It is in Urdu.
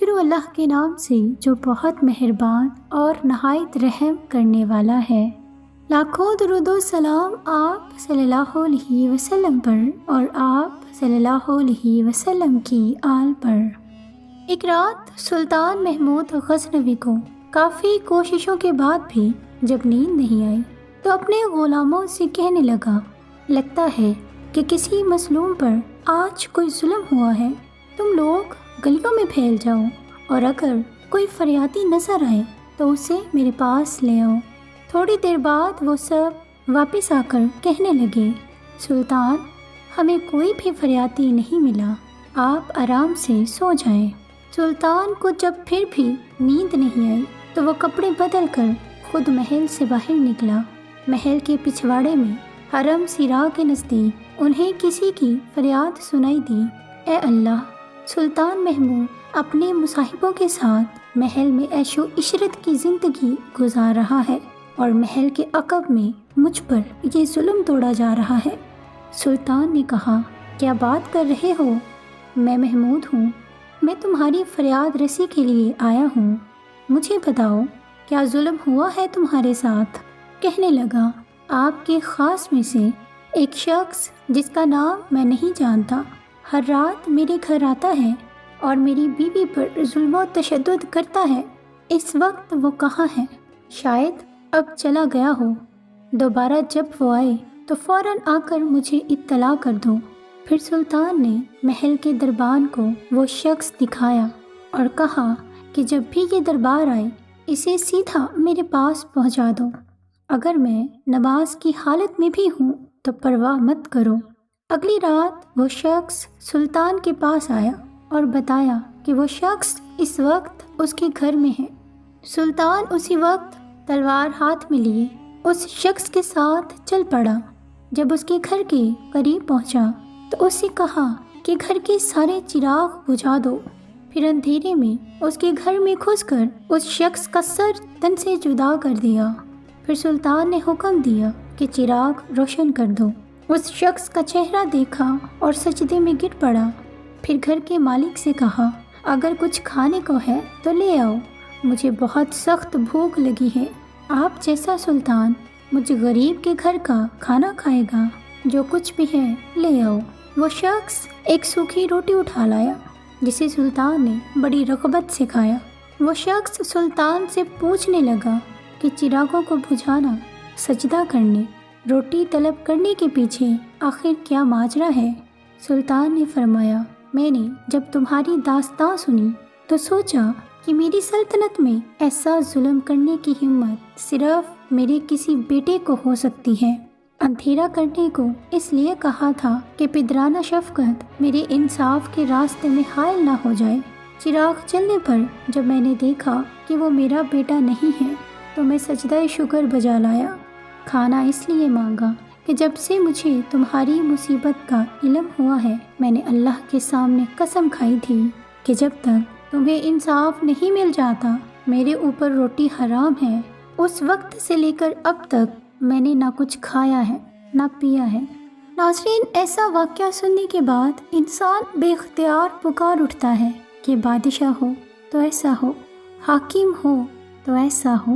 شروع اللہ کے نام سے جو بہت مہربان اور نہایت رحم کرنے والا ہے۔ لاکھوں درود و سلام آپ صلی اللہ علیہ وسلم پر اور آپ صلی اللہ علیہ وسلم کی آل پر۔ ایک رات سلطان محمود غزنوی کو کافی کوششوں کے بعد بھی جب نیند نہیں آئی تو اپنے غلاموں سے کہنے لگتا ہے کہ کسی مظلوم پر آج کوئی ظلم ہوا ہے، تم لوگ گلیوں میں پھیل جاؤ اور اگر کوئی فریادی نظر آئے تو اسے میرے پاس لے آؤ۔ تھوڑی دیر بعد وہ سب واپس آ کر کہنے لگے، سلطان ہمیں کوئی بھی فریادی نہیں ملا، آپ آرام سے سو جائیں۔ سلطان کو جب پھر بھی نیند نہیں آئی تو وہ کپڑے بدل کر خود محل سے باہر نکلا۔ محل کے پچھواڑے میں حرم سیرا کے نزدیک انہیں کسی کی فریاد سنائی دی، اے اللہ، سلطان محمود اپنے مصاحبوں کے ساتھ محل میں عیش و عشرت کی زندگی گزار رہا ہے اور محل کے عقب میں مجھ پر یہ ظلم توڑا جا رہا ہے۔ سلطان نے کہا، کیا بات کر رہے ہو؟ میں محمود ہوں، میں تمہاری فریاد رسی کے لیے آیا ہوں، مجھے بتاؤ کیا ظلم ہوا ہے تمہارے ساتھ؟ کہنے لگا، آپ کے خاص میں سے ایک شخص جس کا نام میں نہیں جانتا ہر رات میرے گھر آتا ہے اور میری بیوی پر ظلم و تشدد کرتا ہے۔ اس وقت وہ کہاں ہے؟ شاید اب چلا گیا ہو، دوبارہ جب وہ آئے تو فوراً آ کر مجھے اطلاع کر دو۔ پھر سلطان نے محل کے دربان کو وہ شخص دکھایا اور کہا کہ جب بھی یہ دربار آئے اسے سیدھا میرے پاس پہنچا دو، اگر میں نماز کی حالت میں بھی ہوں تو پرواہ مت کرو۔ اگلی رات وہ شخص سلطان کے پاس آیا اور بتایا کہ وہ شخص اس وقت اس کے گھر میں ہے۔ سلطان اسی وقت تلوار ہاتھ میں لیے اس شخص کے ساتھ چل پڑا۔ جب اس کے گھر کے قریب پہنچا تو اس سے کہا کہ گھر کے سارے چراغ بجھا دو۔ پھر اندھیرے میں اس کے گھر میں گھس کر اس شخص کا سر تن سے جدا کر دیا۔ پھر سلطان نے حکم دیا کہ چراغ روشن کر دو۔ اس شخص کا چہرہ دیکھا اور سجدے میں گر پڑا۔ پھر گھر کے مالک سے کہا، اگر کچھ کھانے کو ہے تو لے آؤ، مجھے بہت سخت بھوک لگی ہے۔ آپ جیسا سلطان مجھ غریب کے گھر کا کھانا کھائے گا، جو کچھ بھی ہے لے آؤ۔ وہ شخص ایک سوکھی روٹی اٹھا لایا جسے سلطان نے بڑی رغبت سے کھایا۔ وہ شخص سلطان سے پوچھنے لگا کہ چراغوں کو بجھانا، سجدہ کرنے، روٹی طلب کرنے کے پیچھے آخر کیا ماجرا ہے؟ سلطان نے فرمایا، میں نے جب تمہاری داستان سنی تو سوچا کہ میری سلطنت میں ایسا ظلم کرنے کی ہمت صرف میرے کسی بیٹے کو ہو سکتی ہے۔ اندھیرا کرنے کو اس لیے کہا تھا کہ پدرانہ شفقت میرے انصاف کے راستے میں حائل نہ ہو جائے۔ چراغ چلنے پر جب میں نے دیکھا کہ وہ میرا بیٹا نہیں ہے تو میں سجدہ شکر بجا لایا۔ کھانا اس لیے مانگا کہ جب سے مجھے تمہاری مصیبت کا علم ہوا ہے میں نے اللہ کے سامنے قسم کھائی تھی کہ جب تک تمہیں انصاف نہیں مل جاتا میرے اوپر روٹی حرام ہے۔ اس وقت سے لے کر اب تک میں نے نہ کچھ کھایا ہے نہ پیا ہے۔ ناظرین، ایسا واقعہ سننے کے بعد انسان بے اختیار پکار اٹھتا ہے کہ بادشاہ ہو تو ایسا ہو، حاکم ہو تو ایسا ہو۔